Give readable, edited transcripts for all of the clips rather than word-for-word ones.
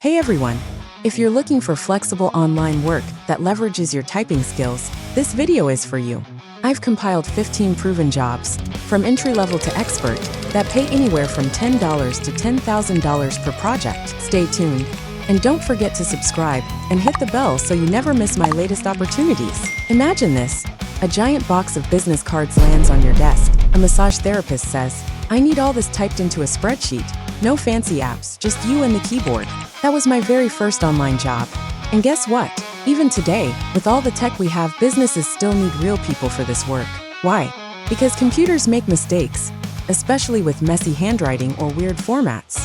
Hey everyone! If you're looking for flexible online work that leverages your typing skills, this video is for you. I've compiled 15 proven jobs, from entry-level to expert, that pay anywhere from $10 to $10,000 per project. Stay tuned, and don't forget to subscribe and hit the bell so you never miss my latest opportunities. Imagine this. A giant box of business cards lands on your desk. A massage therapist says, "I need all this typed into a spreadsheet. No fancy apps, just you and the keyboard." That was my very first online job. And guess what? Even today, with all the tech we have, businesses still need real people for this work. Why? Because computers make mistakes, especially with messy handwriting or weird formats.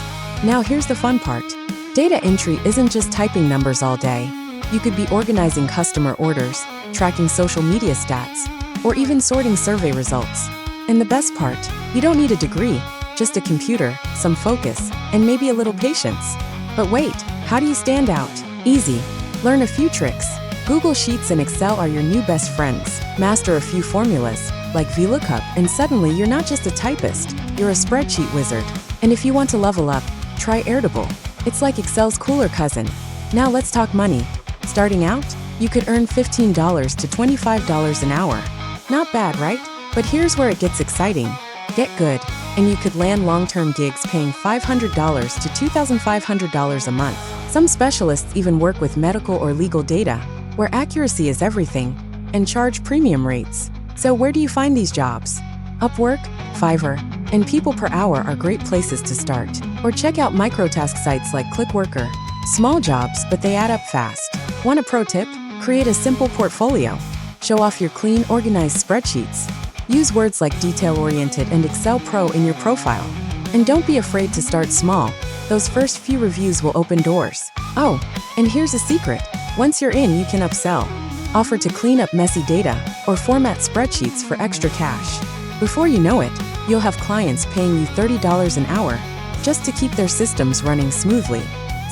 Now here's the fun part. Data entry isn't just typing numbers all day. You could be organizing customer orders, tracking social media stats, or even sorting survey results. And the best part, you don't need a degree, just a computer, some focus, and maybe a little patience. But wait, how do you stand out? Easy. Learn a few tricks. Google Sheets and Excel are your new best friends. Master a few formulas, like VLOOKUP, and suddenly you're not just a typist, you're a spreadsheet wizard. And if you want to level up, try Airtable. It's like Excel's cooler cousin. Now let's talk money. Starting out, you could earn $15 to $25 an hour. Not bad, right? But here's where it gets exciting. Get good, and you could land long-term gigs paying $500 to $2,500 a month. Some specialists even work with medical or legal data, where accuracy is everything, and charge premium rates. So where do you find these jobs? Upwork, Fiverr, and People Per Hour are great places to start. Or check out microtask sites like Clickworker. Small jobs, but they add up fast. Want a pro tip? Create a simple portfolio. Show off your clean, organized spreadsheets. Use words like detail-oriented and Excel Pro in your profile. And don't be afraid to start small. Those first few reviews will open doors. Oh, and here's a secret. Once you're in, you can upsell. Offer to clean up messy data or format spreadsheets for extra cash. Before you know it, you'll have clients paying you $30 an hour just to keep their systems running smoothly.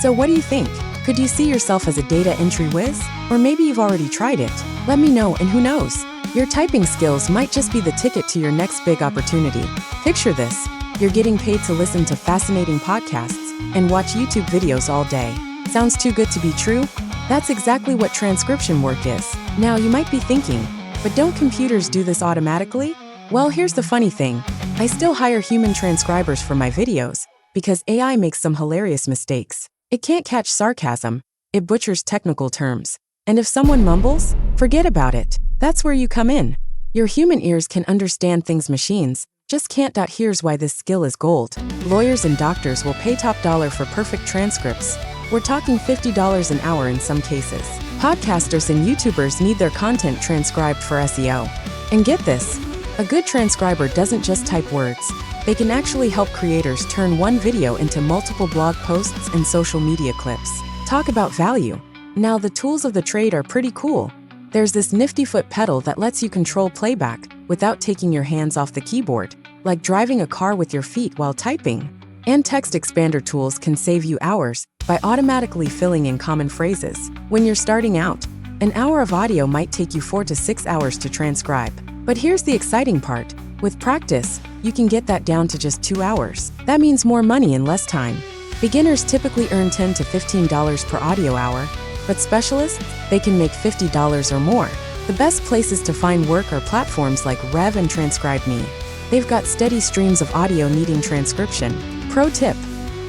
So what do you think? Could you see yourself as a data entry whiz? Or maybe you've already tried it. Let me know, and who knows? Your typing skills might just be the ticket to your next big opportunity. Picture this. You're getting paid to listen to fascinating podcasts and watch YouTube videos all day. Sounds too good to be true? That's exactly what transcription work is. Now you might be thinking, but don't computers do this automatically? Well, here's the funny thing. I still hire human transcribers for my videos because AI makes some hilarious mistakes. It can't catch sarcasm. It butchers technical terms. And if someone mumbles, forget about it. That's where you come in. Your human ears can understand things machines just can't. Here's why this skill is gold. Lawyers and doctors will pay top dollar for perfect transcripts. We're talking $50 an hour in some cases. Podcasters and YouTubers need their content transcribed for SEO. And get this, a good transcriber doesn't just type words. They can actually help creators turn one video into multiple blog posts and social media clips. Talk about value. Now the tools of the trade are pretty cool. There's this nifty foot pedal that lets you control playback without taking your hands off the keyboard, like driving a car with your feet while typing. And text expander tools can save you hours by automatically filling in common phrases. When you're starting out, an hour of audio might take you 4 to 6 hours to transcribe. But here's the exciting part. With practice, you can get that down to just 2 hours. That means more money in less time. Beginners typically earn $10 to $15 per audio hour, but specialists, they can make $50 or more. The best places to find work are platforms like Rev and TranscribeMe. They've got steady streams of audio needing transcription. Pro tip: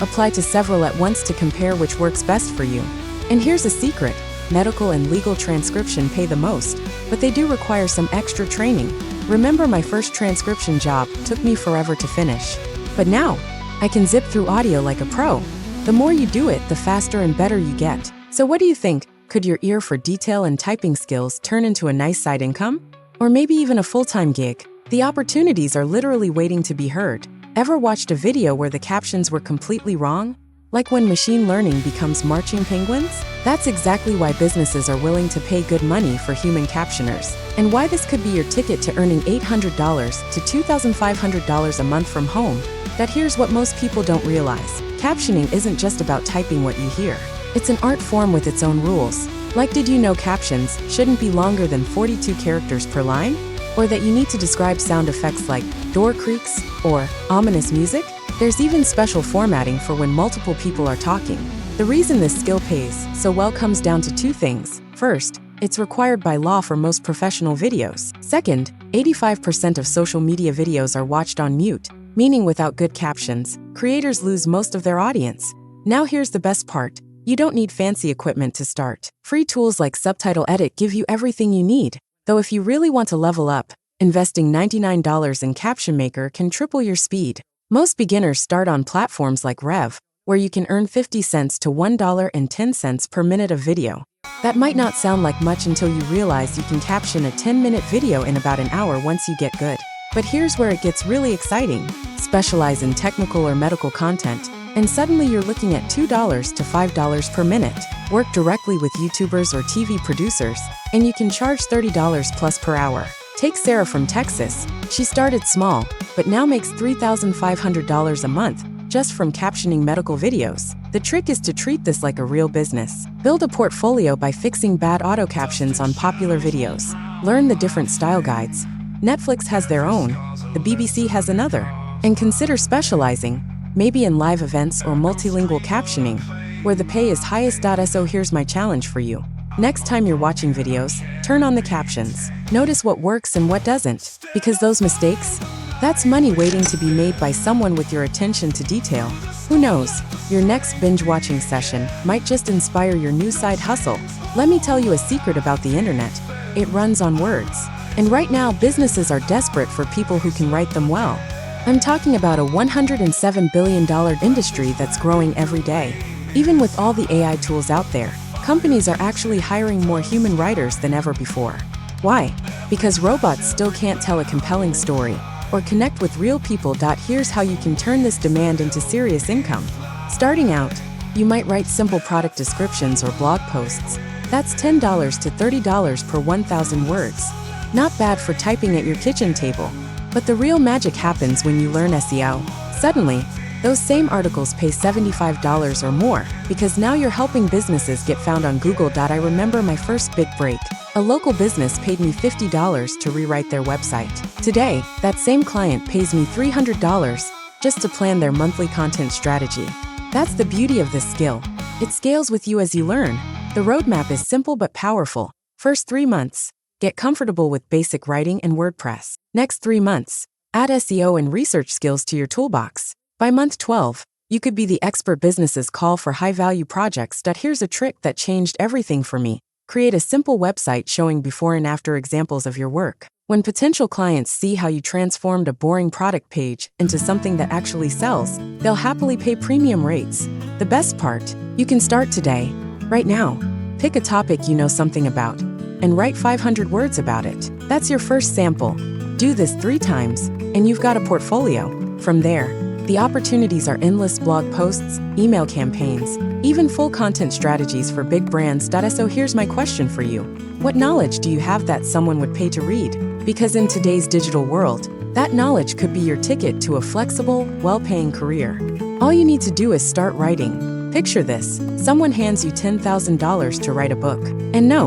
apply to several at once to compare which works best for you. And here's a secret: medical and legal transcription pay the most, but they do require some extra training. Remember, my first transcription job took me forever to finish. But now, I can zip through audio like a pro. The more you do it, the faster and better you get. So what do you think? Could your ear for detail and typing skills turn into a nice side income? Or maybe even a full-time gig? The opportunities are literally waiting to be heard. Ever watched a video where the captions were completely wrong? Like when machine learning becomes marching penguins? That's exactly why businesses are willing to pay good money for human captioners. And why this could be your ticket to earning $800 to $2,500 a month from home. That here's what most people don't realize. Captioning isn't just about typing what you hear. It's an art form with its own rules. Like, did you know captions shouldn't be longer than 42 characters per line? Or that you need to describe sound effects like door creaks or ominous music? There's even special formatting for when multiple people are talking. The reason this skill pays so well comes down to two things. First, it's required by law for most professional videos. Second, 85% of social media videos are watched on mute, meaning without good captions, creators lose most of their audience. Now here's the best part. You don't need fancy equipment to start. Free tools like Subtitle Edit give you everything you need. Though if you really want to level up, investing $99 in Caption Maker can triple your speed. Most beginners start on platforms like Rev, where you can earn 50 cents to $1.10 per minute of video. That might not sound like much until you realize you can caption a 10-minute video in about an hour once you get good. But here's where it gets really exciting. Specialize in technical or medical content, and suddenly you're looking at $2 to $5 per minute. Work directly with YouTubers or TV producers, and you can charge $30 plus per hour. Take Sarah from Texas. She started small, but now makes $3,500 a month just from captioning medical videos. The trick is to treat this like a real business. Build a portfolio by fixing bad auto captions on popular videos. Learn the different style guides. Netflix has their own, the BBC has another. And consider specializing, maybe in live events or multilingual captioning, where the pay is highest. So here's my challenge for you. Next time you're watching videos, turn on the captions. Notice what works and what doesn't, because those mistakes, that's money waiting to be made by someone with your attention to detail. Who knows, your next binge-watching session might just inspire your new side hustle. Let me tell you a secret about the internet. It runs on words. And right now, businesses are desperate for people who can write them well. I'm talking about a $107 billion industry that's growing every day. Even with all the AI tools out there, companies are actually hiring more human writers than ever before. Why? Because robots still can't tell a compelling story or connect with real people. Here's how you can turn this demand into serious income. Starting out, you might write simple product descriptions or blog posts. That's $10 to $30 per 1,000 words. Not bad for typing at your kitchen table. But the real magic happens when you learn SEO. Suddenly, those same articles pay $75 or more, because now you're helping businesses get found on Google. I remember my first big break. A local business paid me $50 to rewrite their website. Today, that same client pays me $300 just to plan their monthly content strategy. That's the beauty of this skill. It scales with you as you learn. The roadmap is simple but powerful. First 3 months, get comfortable with basic writing and WordPress. Next 3 months, add SEO and research skills to your toolbox. By month 12, you could be the expert businesses call for high-value projects. Here's a trick that changed everything for me. Create a simple website showing before and after examples of your work. When potential clients see how you transformed a boring product page into something that actually sells, they'll happily pay premium rates. The best part, you can start today, right now. Pick a topic you know something about, and write 500 words about it. That's your first sample. Do this 3 times, and you've got a portfolio. From there, the opportunities are endless: blog posts, email campaigns, even full content strategies for big brands. So here's my question for you. What knowledge do you have that someone would pay to read? Because in today's digital world, that knowledge could be your ticket to a flexible, well-paying career. All you need to do is start writing. Picture this: someone hands you $10,000 to write a book. And no,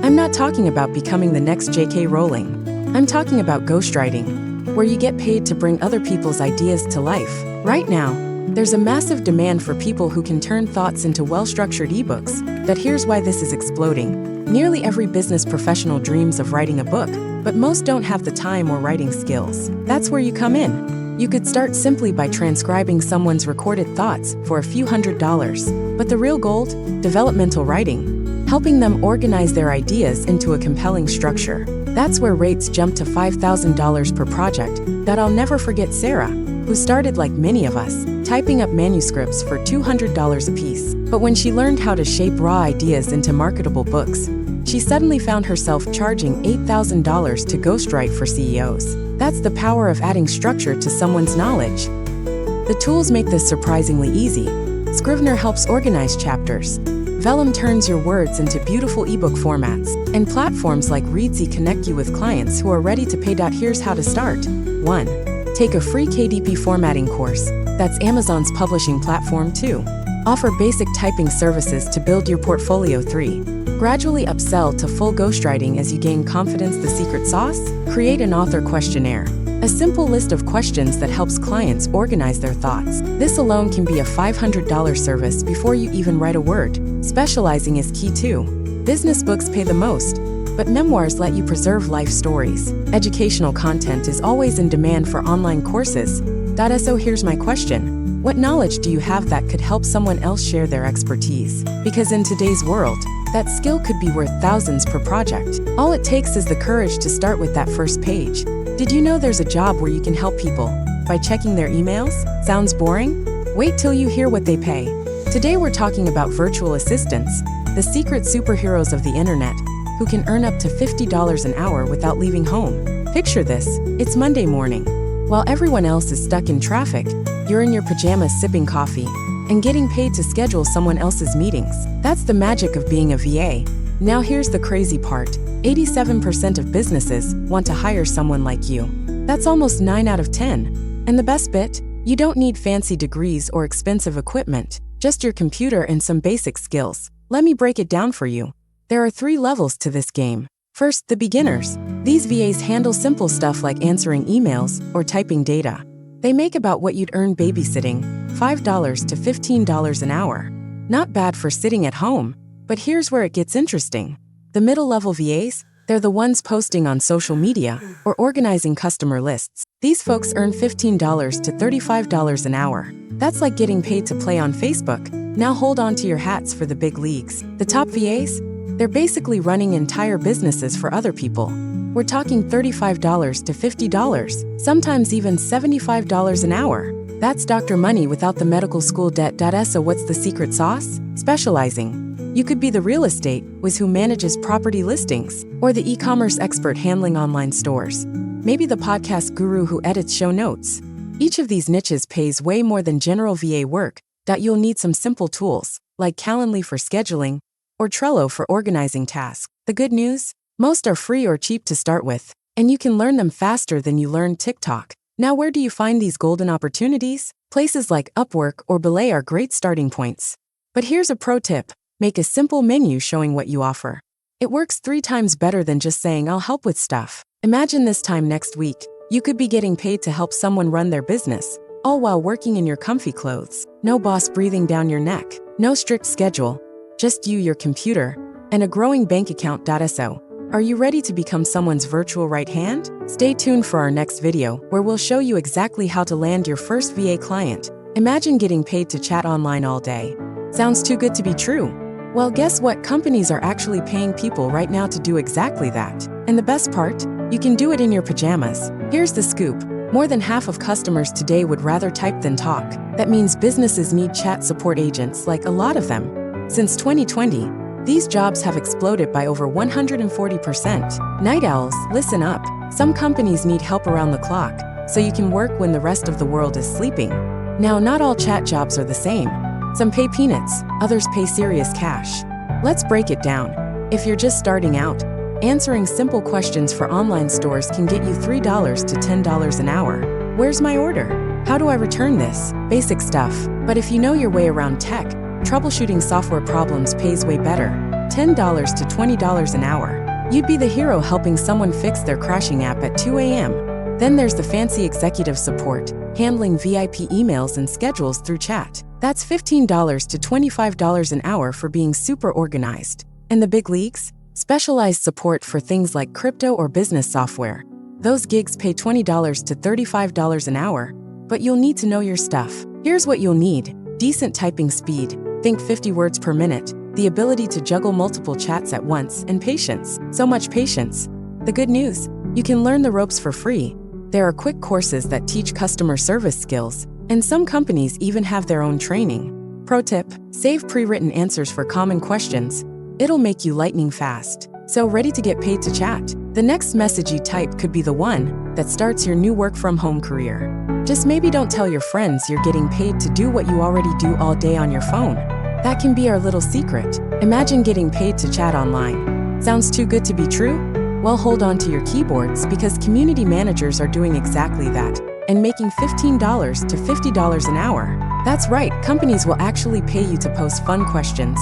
I'm not talking about becoming the next J.K. Rowling. I'm talking about ghostwriting, where you get paid to bring other people's ideas to life. Right now, there's a massive demand for people who can turn thoughts into well-structured ebooks. But here's why this is exploding. Nearly every business professional dreams of writing a book, but most don't have the time or writing skills. That's where you come in. You could start simply by transcribing someone's recorded thoughts for a few $100s. But the real gold? Developmental writing. Helping them organize their ideas into a compelling structure. That's where rates jump to $5,000 per project. I'll never forget Sarah, who started like many of us, typing up manuscripts for $200 a piece. But when she learned how to shape raw ideas into marketable books, she suddenly found herself charging $8,000 to ghostwrite for CEOs. That's the power of adding structure to someone's knowledge. The tools make this surprisingly easy. Scrivener helps organize chapters. Vellum turns your words into beautiful ebook formats, and platforms like Readsy connect you with clients who are ready to pay. Here's how to start. 1. Take a free KDP formatting course. That's Amazon's publishing platform. 2. Offer basic typing services to build your portfolio. 3. Gradually upsell to full ghostwriting as you gain confidence. The secret sauce? Create an author questionnaire. A simple list of questions that helps clients organize their thoughts. This alone can be a $500 service before you even write a word. Specializing is key too. Business books pay the most, but memoirs let you preserve life stories. Educational content is always in demand for online courses. So here's my question. What knowledge do you have that could help someone else share their expertise? Because in today's world, that skill could be worth thousands per project. All it takes is the courage to start with that first page. Did you know there's a job where you can help people by checking their emails? Sounds boring? Wait till you hear what they pay. Today we're talking about virtual assistants, the secret superheroes of the internet, who can earn up to $50 an hour without leaving home. Picture this, it's Monday morning. While everyone else is stuck in traffic, you're in your pajamas sipping coffee and getting paid to schedule someone else's meetings. That's the magic of being a VA. Now here's the crazy part. 87% of businesses want to hire someone like you. That's almost 9 out of 10. And the best bit? You don't need fancy degrees or expensive equipment, just your computer and some basic skills. Let me break it down for you. There are 3 levels to this game. First, the beginners. These VAs handle simple stuff like answering emails or typing data. They make about what you'd earn babysitting, $5 to $15 an hour. Not bad for sitting at home, but here's where it gets interesting. The middle-level VAs, they're the ones posting on social media or organizing customer lists. These folks earn $15 to $35 an hour. That's like getting paid to play on Facebook. Now hold on to your hats for the big leagues. The top VAs? They're basically running entire businesses for other people. We're talking $35 to $50, sometimes even $75 an hour. That's Dr. Money without the medical school debt. So what's the secret sauce? Specializing. You could be the real estate whiz who manages property listings, or the e-commerce expert handling online stores. Maybe the podcast guru who edits show notes. Each of these niches pays way more than general VA work. You'll need some simple tools, like Calendly for scheduling, or Trello for organizing tasks. The good news? Most are free or cheap to start with, and you can learn them faster than you learn TikTok. Now where do you find these golden opportunities? Places like Upwork or Belay are great starting points. But here's a pro tip. Make a simple menu showing what you offer. It works 3 times better than just saying I'll help with stuff. Imagine this time next week. You could be getting paid to help someone run their business, all while working in your comfy clothes. No boss breathing down your neck. No strict schedule. Just you, your computer, and a growing bank account. So, are you ready to become someone's virtual right hand? Stay tuned for our next video, where we'll show you exactly how to land your first VA client. Imagine getting paid to chat online all day. Sounds too good to be true. Well, guess what? Companies are actually paying people right now to do exactly that. And the best part? You can do it in your pajamas. Here's the scoop. More than half of customers today would rather type than talk. That means businesses need chat support agents, like a lot of them. Since 2020, these jobs have exploded by over 140%. Night owls, listen up. Some companies need help around the clock, so you can work when the rest of the world is sleeping. Now, not all chat jobs are the same. Some pay peanuts, others pay serious cash. Let's break it down. If you're just starting out, answering simple questions for online stores can get you $3 to $10 an hour. Where's my order? How do I return this? Basic stuff. But if you know your way around tech, troubleshooting software problems pays way better. $10 to $20 an hour. You'd be the hero helping someone fix their crashing app at 2 a.m. Then there's the fancy executive support, handling VIP emails and schedules through chat. That's $15 to $25 an hour for being super organized. And the big leagues? Specialized support for things like crypto or business software. Those gigs pay $20 to $35 an hour, but you'll need to know your stuff. Here's what you'll need. Decent typing speed. Think 50 words per minute. The ability to juggle multiple chats at once, and patience. So much patience. The good news? You can learn the ropes for free. There are quick courses that teach customer service skills, and some companies even have their own training. Pro tip, save pre-written answers for common questions. It'll make you lightning fast. So ready to get paid to chat? The next message you type could be the one that starts your new work-from-home career. Just maybe don't tell your friends you're getting paid to do what you already do all day on your phone. That can be our little secret. Imagine getting paid to chat online. Sounds too good to be true? Well, hold on to your keyboards, because community managers are doing exactly that and making $15 to $50 an hour. That's right, companies will actually pay you to post fun questions,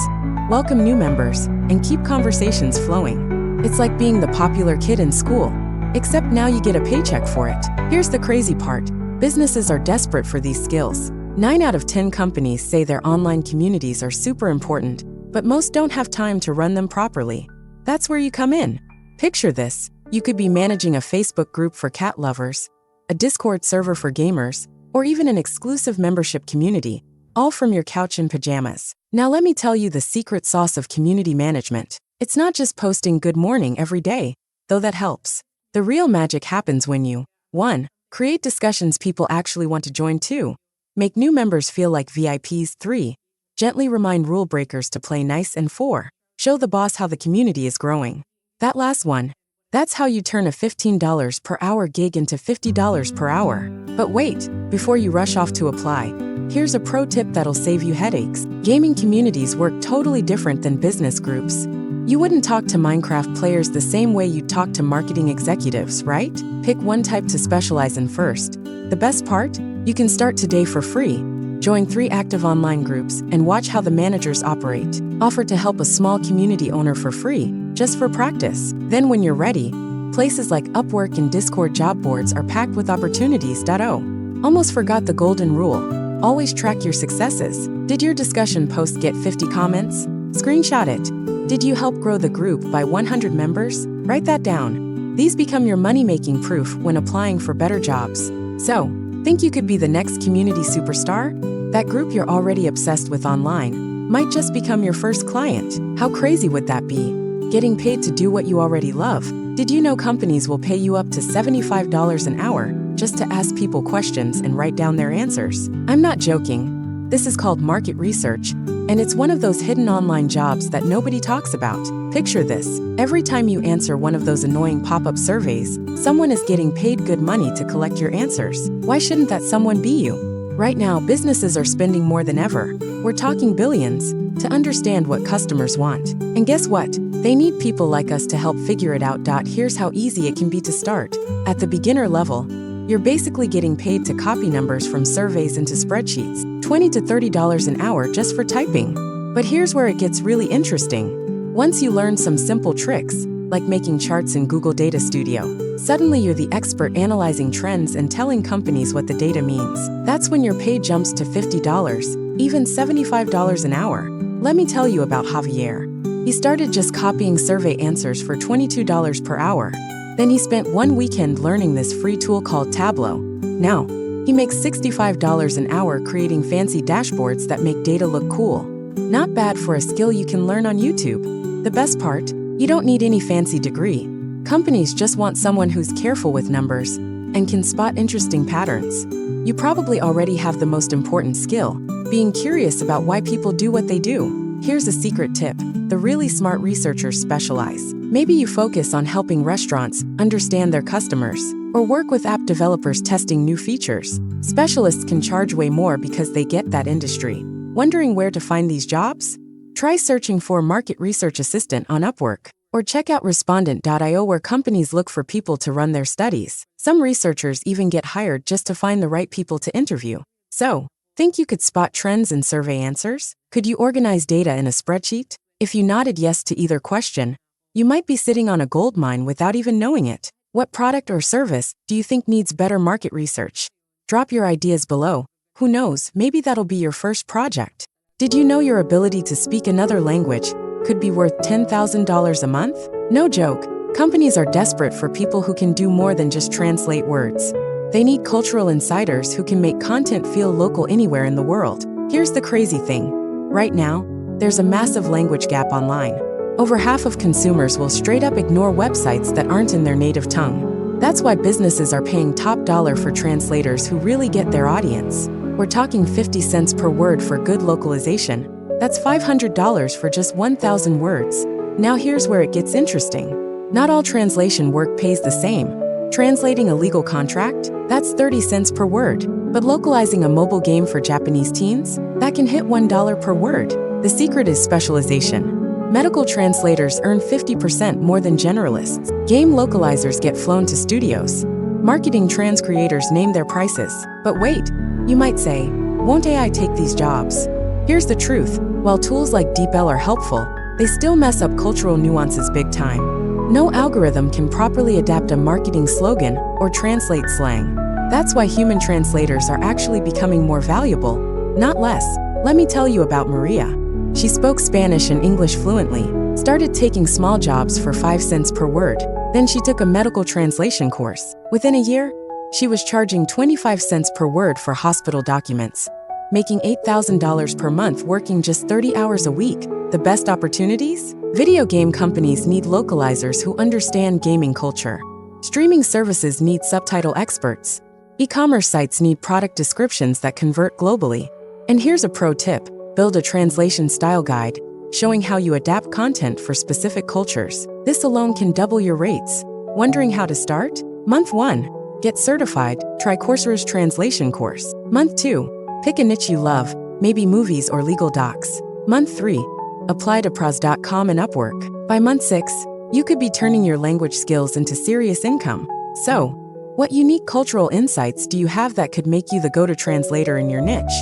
welcome new members, and keep conversations flowing. It's like being the popular kid in school, Except now you get a paycheck for it. Here's the crazy part. Businesses are desperate for these skills. 9 out of 10 companies say their online communities are super important, but most don't have time to run them properly. That's where you come in. Picture this. You could be managing a Facebook group for cat lovers, a Discord server for gamers, or even an exclusive membership community, all from your couch in pajamas. Now let me tell you the secret sauce of community management. It's not just posting good morning every day, though that helps. The real magic happens when you 1. Create discussions people actually want to join. 2. Make new members feel like VIPs. 3. Gently remind rule breakers to play nice. And 4. Show the boss how the community is growing. That last one, that's how you turn a $15 per hour gig into $50 per hour. But wait, before you rush off to apply, here's a pro tip that'll save you headaches. Gaming communities work totally different than business groups. You wouldn't talk to Minecraft players the same way you'd talk to marketing executives, right? Pick one type to specialize in first. The best part? You can start today for free. Join 3 active online groups and watch how the managers operate. Offer to help a small community owner for free, just for practice. Then when you're ready, places like Upwork and Discord job boards are packed with opportunities. Almost forgot the golden rule. Always track your successes. Did your discussion post get 50 comments? Screenshot it. Did you help grow the group by 100 members? Write that down. These become your money-making proof when applying for better jobs. So, think you could be the next community superstar? That group you're already obsessed with online might just become your first client. How crazy would that be? Getting paid to do what you already love. Did you know companies will pay you up to $75 an hour just to ask people questions and write down their answers? I'm not joking. This is called market research, and it's one of those hidden online jobs that nobody talks about. Picture this. Every time you answer one of those annoying pop-up surveys, someone is getting paid good money to collect your answers. Why shouldn't that someone be you? Right now, businesses are spending more than ever. We're talking billions to understand what customers want. And guess what? They need people like us to help figure it out. Here's how easy it can be to start. At the beginner level, you're basically getting paid to copy numbers from surveys into spreadsheets, $20 to $30 an hour just for typing. But here's where it gets really interesting. Once you learn some simple tricks, like making charts in Google Data Studio, suddenly you're the expert analyzing trends and telling companies what the data means. That's when your pay jumps to $50, even $75 an hour. Let me tell you about Javier. He started just copying survey answers for $22 per hour. Then he spent one weekend learning this free tool called Tableau. Now, he makes $65 an hour creating fancy dashboards that make data look cool. Not bad for a skill you can learn on YouTube. The best part? You don't need any fancy degree. Companies just want someone who's careful with numbers and can spot interesting patterns. You probably already have the most important skill, being curious about why people do what they do. Here's a secret tip. The really smart researchers specialize. Maybe you focus on helping restaurants understand their customers, or work with app developers testing new features. Specialists can charge way more because they get that industry. Wondering where to find these jobs? Try searching for Market Research Assistant on Upwork, or check out Respondent.io where companies look for people to run their studies. Some researchers even get hired just to find the right people to interview. So, think you could spot trends in survey answers? Could you organize data in a spreadsheet? If you nodded yes to either question, you might be sitting on a gold mine without even knowing it. What product or service do you think needs better market research? Drop your ideas below. Who knows, maybe that'll be your first project. Did you know your ability to speak another language could be worth $10,000 a month? No joke. Companies are desperate for people who can do more than just translate words. They need cultural insiders who can make content feel local anywhere in the world. Here's the crazy thing. Right now, there's a massive language gap online. Over half of consumers will straight up ignore websites that aren't in their native tongue. That's why businesses are paying top dollar for translators who really get their audience. We're talking 50 cents per word for good localization. That's $500 for just 1,000 words. Now here's where it gets interesting. Not all translation work pays the same. Translating a legal contract? That's 30 cents per word. But localizing a mobile game for Japanese teens? That can hit $1 per word. The secret is specialization. Medical translators earn 50% more than generalists. Game localizers get flown to studios. Marketing trans creators name their prices. But wait, you might say, won't AI take these jobs? Here's the truth. While tools like DeepL are helpful, they still mess up cultural nuances big time. No algorithm can properly adapt a marketing slogan or translate slang. That's why human translators are actually becoming more valuable, not less. Let me tell you about Maria. She spoke Spanish and English fluently, started taking small jobs for 5 cents per word. Then she took a medical translation course. Within a year, she was charging 25 cents per word for hospital documents, making $8,000 per month working just 30 hours a week. The best opportunities? Video game companies need localizers who understand gaming culture. Streaming services need subtitle experts. E-commerce sites need product descriptions that convert globally. And here's a pro tip: build a translation style guide showing how you adapt content for specific cultures. This alone can double your rates. Wondering how to start? Month 1. Get certified. Try Coursera's translation course. Month 2. Pick a niche you love, maybe movies or legal docs. Month 3. Apply to pros.com and Upwork. By month 6, you could be turning your language skills into serious income. So, what unique cultural insights do you have that could make you the go-to translator in your niche?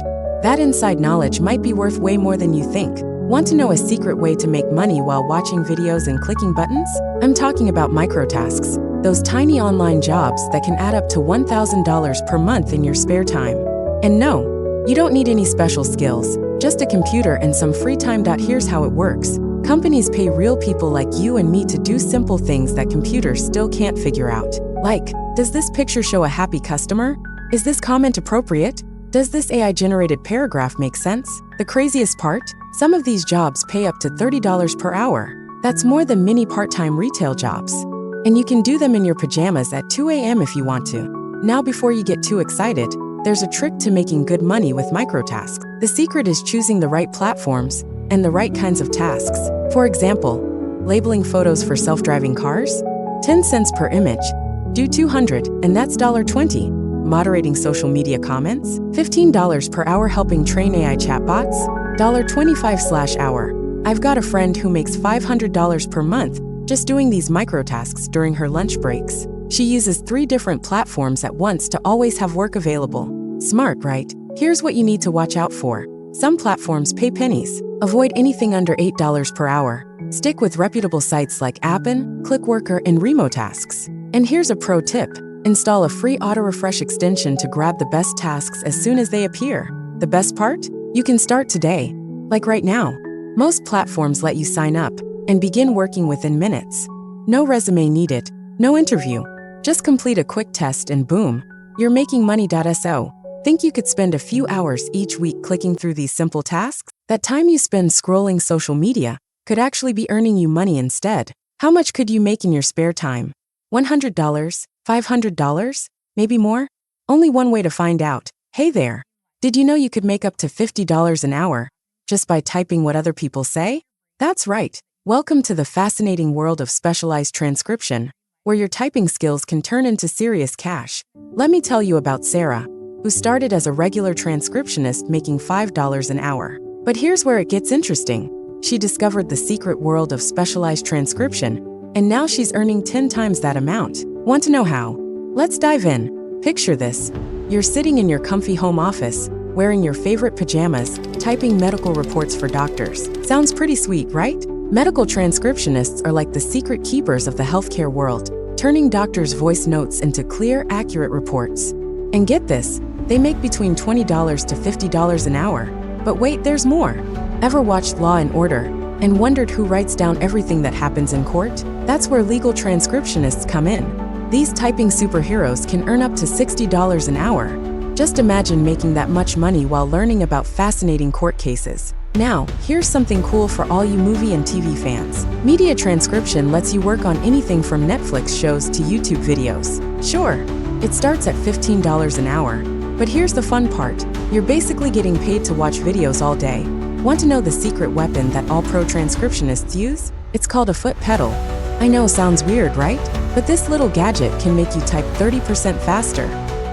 That inside knowledge might be worth way more than you think. Want to know a secret way to make money while watching videos and clicking buttons? I'm talking about microtasks, those tiny online jobs that can add up to $1,000 per month in your spare time. And no, you don't need any special skills, just a computer and some free time. Here's how it works. Companies pay real people like you and me to do simple things that computers still can't figure out. Like, does this picture show a happy customer? Is this comment appropriate? Does this AI-generated paragraph make sense? The craziest part? Some of these jobs pay up to $30 per hour. That's more than many part-time retail jobs. And you can do them in your pajamas at 2 a.m. if you want to. Now, before you get too excited, there's a trick to making good money with microtasks. The secret is choosing the right platforms and the right kinds of tasks. For example, labeling photos for self-driving cars? 10 cents per image. Do 200, and that's $20. Moderating social media comments? $15 per hour. Helping train AI chatbots? $25/hour. I've got a friend who makes $500 per month just doing these microtasks during her lunch breaks. She uses 3 different platforms at once to always have work available. Smart, right? Here's what you need to watch out for. Some platforms pay pennies. Avoid anything under $8 per hour. Stick with reputable sites like Appen, Clickworker, and Remotasks. And here's a pro tip. Install a free auto-refresh extension to grab the best tasks as soon as they appear. The best part? You can start today, like right now. Most platforms let you sign up and begin working within minutes. No resume needed, no interview. Just complete a quick test and boom, you're making money. So, think you could spend a few hours each week clicking through these simple tasks? That time you spend scrolling social media could actually be earning you money instead. How much could you make in your spare time? $100? $500? Maybe more? Only one way to find out. Hey there! Did you know you could make up to $50 an hour just by typing what other people say? That's right. Welcome to the fascinating world of specialized transcription, where your typing skills can turn into serious cash. Let me tell you about Sarah, who started as a regular transcriptionist making $5 an hour. But here's where it gets interesting. She discovered the secret world of specialized transcription, and now she's earning 10 times that amount. Want to know how? Let's dive in. Picture this. You're sitting in your comfy home office, wearing your favorite pajamas, typing medical reports for doctors. Sounds pretty sweet, right? Medical transcriptionists are like the secret keepers of the healthcare world, turning doctors' voice notes into clear, accurate reports. And get this, they make between $20 to $50 an hour. But wait, there's more. Ever watched Law and Order and wondered who writes down everything that happens in court? That's where legal transcriptionists come in. These typing superheroes can earn up to $60 an hour. Just imagine making that much money while learning about fascinating court cases. Now, here's something cool for all you movie and TV fans. Media transcription lets you work on anything from Netflix shows to YouTube videos. Sure, it starts at $15 an hour, but here's the fun part. You're basically getting paid to watch videos all day. Want to know the secret weapon that all pro transcriptionists use? It's called a foot pedal. I know, sounds weird, right? But this little gadget can make you type 30% faster.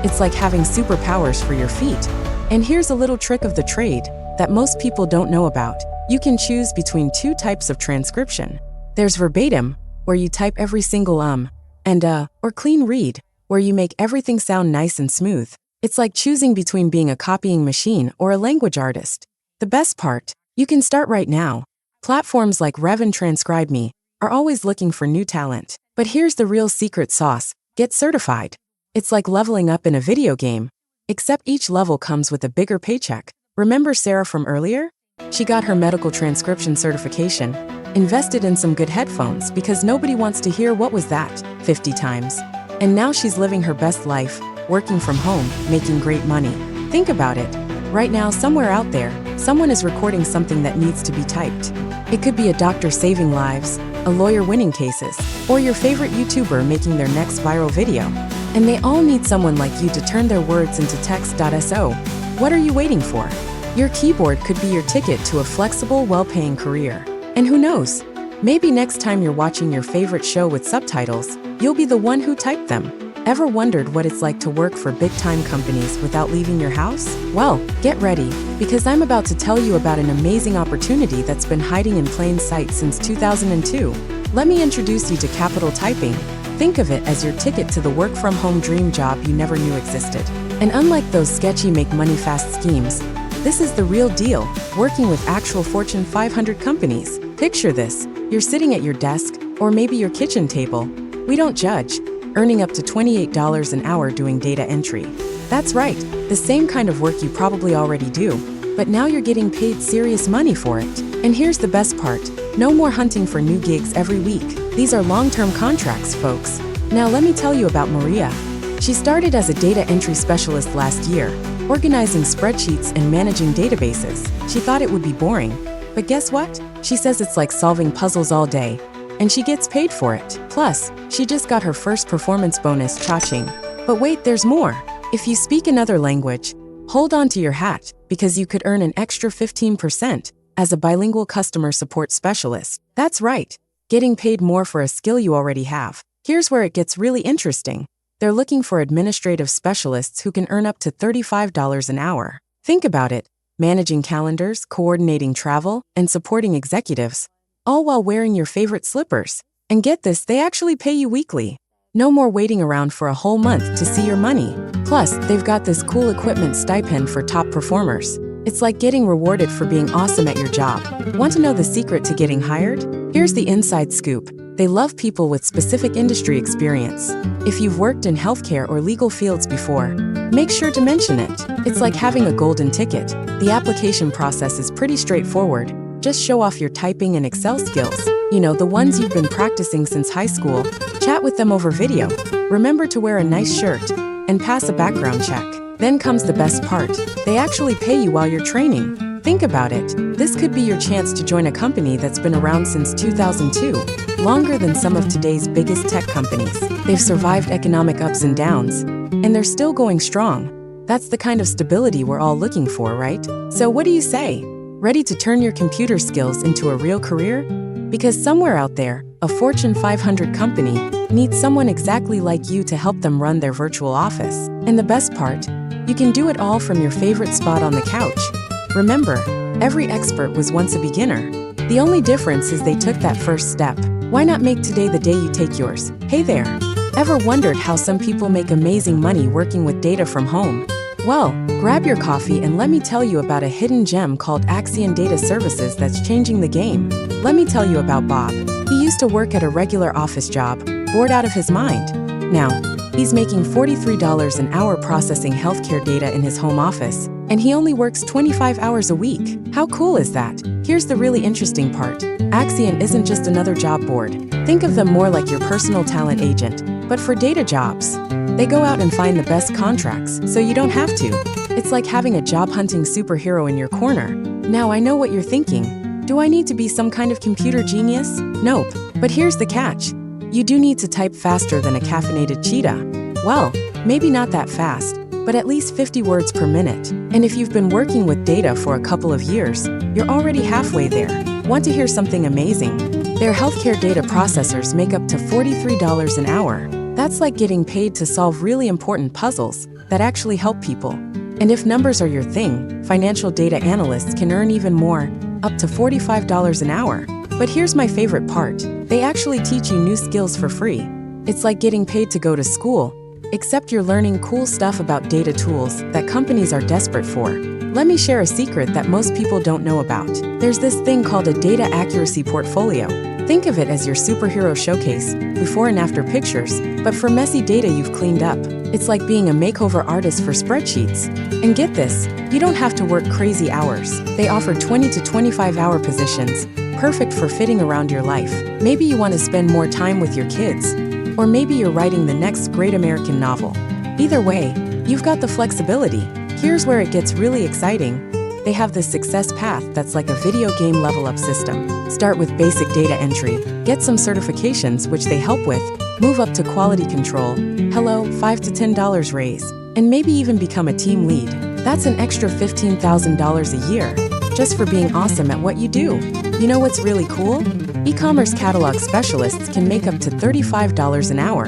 It's like having superpowers for your feet. And here's a little trick of the trade that most people don't know about. You can choose between 2 types of transcription. There's verbatim, where you type every single and or clean read, where you make everything sound nice and smooth. It's like choosing between being a copying machine or a language artist. The best part, you can start right now. Platforms like Rev and Transcribe Me are always looking for new talent. But here's the real secret sauce: get certified. It's like leveling up in a video game, except each level comes with a bigger paycheck. Remember Sarah from earlier? She got her medical transcription certification, invested in some good headphones because nobody wants to hear "what was that" 50 times. And now she's living her best life, working from home, making great money. Think about it. Right now, somewhere out there, someone is recording something that needs to be typed. It could be a doctor saving lives, a lawyer winning cases, or your favorite YouTuber making their next viral video. And they all need someone like you to turn their words into text.so. What are you waiting for? Your keyboard could be your ticket to a flexible, well-paying career. And who knows? Maybe next time you're watching your favorite show with subtitles, you'll be the one who typed them. Ever wondered what it's like to work for big-time companies without leaving your house? Well, get ready, because I'm about to tell you about an amazing opportunity that's been hiding in plain sight since 2002. Let me introduce you to Capital Typing. Think of it as your ticket to the work-from-home dream job you never knew existed. And unlike those sketchy make-money-fast schemes, this is the real deal, working with actual Fortune 500 companies. Picture this: you're sitting at your desk, or maybe your kitchen table. We don't judge. Earning up to $28 an hour doing data entry. That's right, the same kind of work you probably already do, but now you're getting paid serious money for it. And here's the best part: no more hunting for new gigs every week. These are long-term contracts, folks. Now let me tell you about Maria. She started as a data entry specialist last year, organizing spreadsheets and managing databases. She thought it would be boring, but guess what? She says it's like solving puzzles all day, and she gets paid for it. Plus, she just got her first performance bonus cha-ching. But wait, there's more. If you speak another language, hold on to your hat, because you could earn an extra 15% as a bilingual customer support specialist. That's right, getting paid more for a skill you already have. Here's where it gets really interesting. They're looking for administrative specialists who can earn up to $35 an hour. Think about it: managing calendars, coordinating travel, and supporting executives, all while wearing your favorite slippers. And get this, they actually pay you weekly. No more waiting around for a whole month to see your money. Plus, they've got this cool equipment stipend for top performers. It's like getting rewarded for being awesome at your job. Want to know the secret to getting hired? Here's the inside scoop. They love people with specific industry experience. If you've worked in healthcare or legal fields before, make sure to mention it. It's like having a golden ticket. The application process is pretty straightforward. Just show off your typing and Excel skills. You know, the ones you've been practicing since high school. Chat with them over video. Remember to wear a nice shirt and pass a background check. Then comes the best part. They actually pay you while you're training. Think about it. This could be your chance to join a company that's been around since 2002, longer than some of today's biggest tech companies. They've survived economic ups and downs, and they're still going strong. That's the kind of stability we're all looking for, right? So what do you say? Ready to turn your computer skills into a real career? Because somewhere out there, a Fortune 500 company needs someone exactly like you to help them run their virtual office. And the best part, you can do it all from your favorite spot on the couch. Remember, every expert was once a beginner. The only difference is they took that first step. Why not make today the day you take yours? Hey there! Ever wondered how some people make amazing money working with data from home? Well, grab your coffee and let me tell you about a hidden gem called Axion Data Services that's changing the game. Let me tell you about Bob. He used to work at a regular office job, bored out of his mind. Now, he's making $43 an hour processing healthcare data in his home office, and he only works 25 hours a week. How cool is that? Here's the really interesting part. Axion isn't just another job board. Think of them more like your personal talent agent, but for data jobs. They go out and find the best contracts, so you don't have to. It's like having a job-hunting superhero in your corner. Now I know what you're thinking. Do I need to be some kind of computer genius? Nope. But here's the catch. You do need to type faster than a caffeinated cheetah. Well, maybe not that fast, but at least 50 words per minute. And if you've been working with data for a couple of years, you're already halfway there. Want to hear something amazing? Their healthcare data processors make up to $43 an hour. That's like getting paid to solve really important puzzles that actually help people. And if numbers are your thing, financial data analysts can earn even more, up to $45 an hour. But here's my favorite part. They actually teach you new skills for free. It's like getting paid to go to school, except you're learning cool stuff about data tools that companies are desperate for. Let me share a secret that most people don't know about. There's this thing called a data accuracy portfolio. Think of it as your superhero showcase, before and after pictures, but for messy data you've cleaned up. It's like being a makeover artist for spreadsheets. And get this, you don't have to work crazy hours. They offer 20 to 25-hour positions, perfect for fitting around your life. Maybe you want to spend more time with your kids, or maybe you're writing the next great American novel. Either way, you've got the flexibility. Here's where it gets really exciting. They have this success path that's like a video game level-up system. Start with basic data entry, get some certifications which they help with, move up to quality control, hello, $5 to $10 raise, and maybe even become a team lead. That's an extra $15,000 a year, just for being awesome at what you do. You know what's really cool? E-commerce catalog specialists can make up to $35 an hour.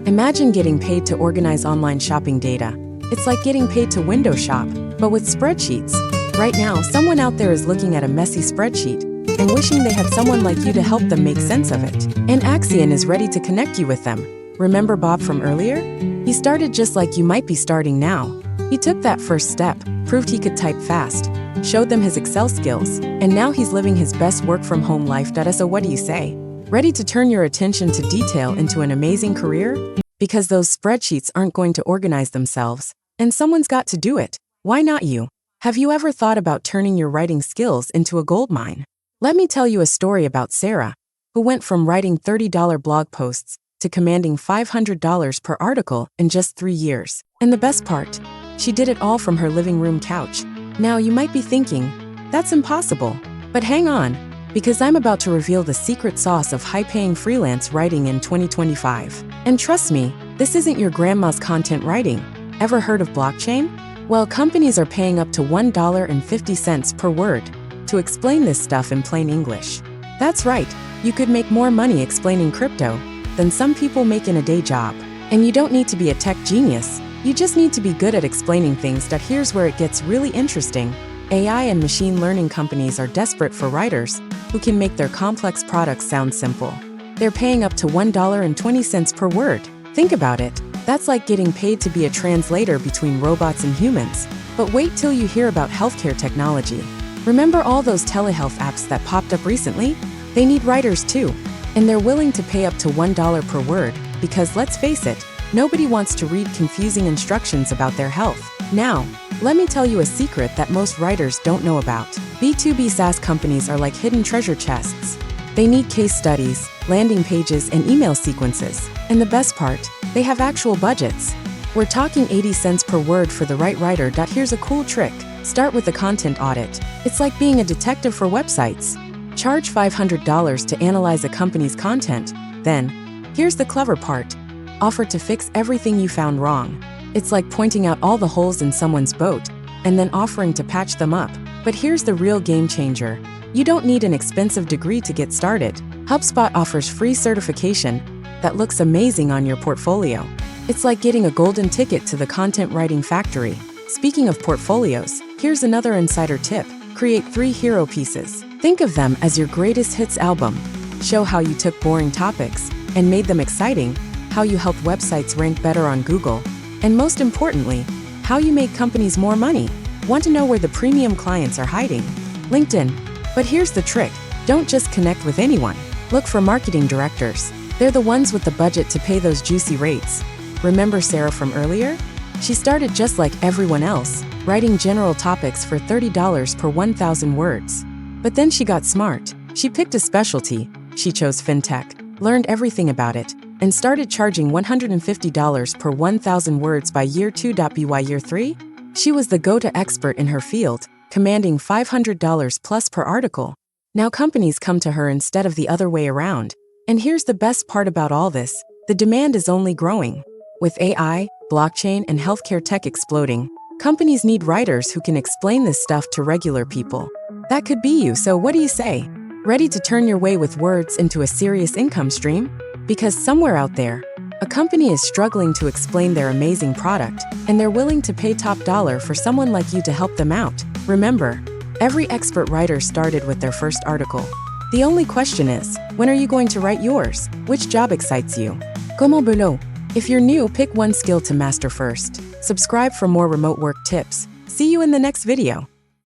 Imagine getting paid to organize online shopping data. It's like getting paid to window shop, but with spreadsheets. Right now, someone out there is looking at a messy spreadsheet and wishing they had someone like you to help them make sense of it. And Axion is ready to connect you with them. Remember Bob from earlier? He started just like you might be starting now. He took that first step, proved he could type fast, showed them his Excel skills, and now he's living his best work-from-home life. So what do you say? Ready to turn your attention to detail into an amazing career? Because those spreadsheets aren't going to organize themselves, and someone's got to do it. Why not you? Have you ever thought about turning your writing skills into a goldmine? Let me tell you a story about Sarah, who went from writing $30 blog posts to commanding $500 per article in just 3 years. And the best part, she did it all from her living room couch. Now you might be thinking, that's impossible. But hang on, because I'm about to reveal the secret sauce of high-paying freelance writing in 2025. And trust me, this isn't your grandma's content writing. Ever heard of blockchain? Well, companies are paying up to $1.50 per word to explain this stuff in plain English. That's right, you could make more money explaining crypto than some people make in a day job. And you don't need to be a tech genius, you just need to be good at explaining things. Here's where it gets really interesting. AI and machine learning companies are desperate for writers who can make their complex products sound simple. They're paying up to $1.20 per word. Think about it. That's like getting paid to be a translator between robots and humans. But wait till you hear about healthcare technology. Remember all those telehealth apps that popped up recently? They need writers too. And they're willing to pay up to $1 per word, because let's face it, nobody wants to read confusing instructions about their health. Now, let me tell you a secret that most writers don't know about. B2B SaaS companies are like hidden treasure chests. They need case studies, landing pages, and email sequences. And the best part, they have actual budgets. We're talking 80 cents per word for the right writer. Here's a cool trick. Start with a content audit. It's like being a detective for websites. Charge $500 to analyze a company's content. Then, here's the clever part. Offer to fix everything you found wrong. It's like pointing out all the holes in someone's boat and then offering to patch them up. But here's the real game changer. You don't need an expensive degree to get started. HubSpot offers free certification that looks amazing on your portfolio. It's like getting a golden ticket to the content writing factory. Speaking of portfolios, here's another insider tip. Create 3 hero pieces. Think of them as your greatest hits album. Show how you took boring topics and made them exciting, how you helped websites rank better on Google, and most importantly, how you made companies more money. Want to know where the premium clients are hiding? LinkedIn. But here's the trick. Don't just connect with anyone. Look for marketing directors. They're the ones with the budget to pay those juicy rates. Remember Sarah from earlier? She started just like everyone else, writing general topics for $30 per 1,000 words. But then she got smart. She picked a specialty. She chose fintech, learned everything about it, and started charging $150 per 1,000 words by year 2. By year 3, she was the go-to expert in her field, commanding $500 plus per article. Now companies come to her instead of the other way around. And here's the best part about all this. The demand is only growing. With AI, blockchain, and healthcare tech exploding, companies need writers who can explain this stuff to regular people. That could be you, so what do you say? Ready to turn your way with words into a serious income stream? Because somewhere out there, a company is struggling to explain their amazing product, and they're willing to pay top dollar for someone like you to help them out. Remember, every expert writer started with their first article. The only question is, when are you going to write yours? Which job excites you? Comment below. If you're new, pick one skill to master first. Subscribe for more remote work tips. See you in the next video.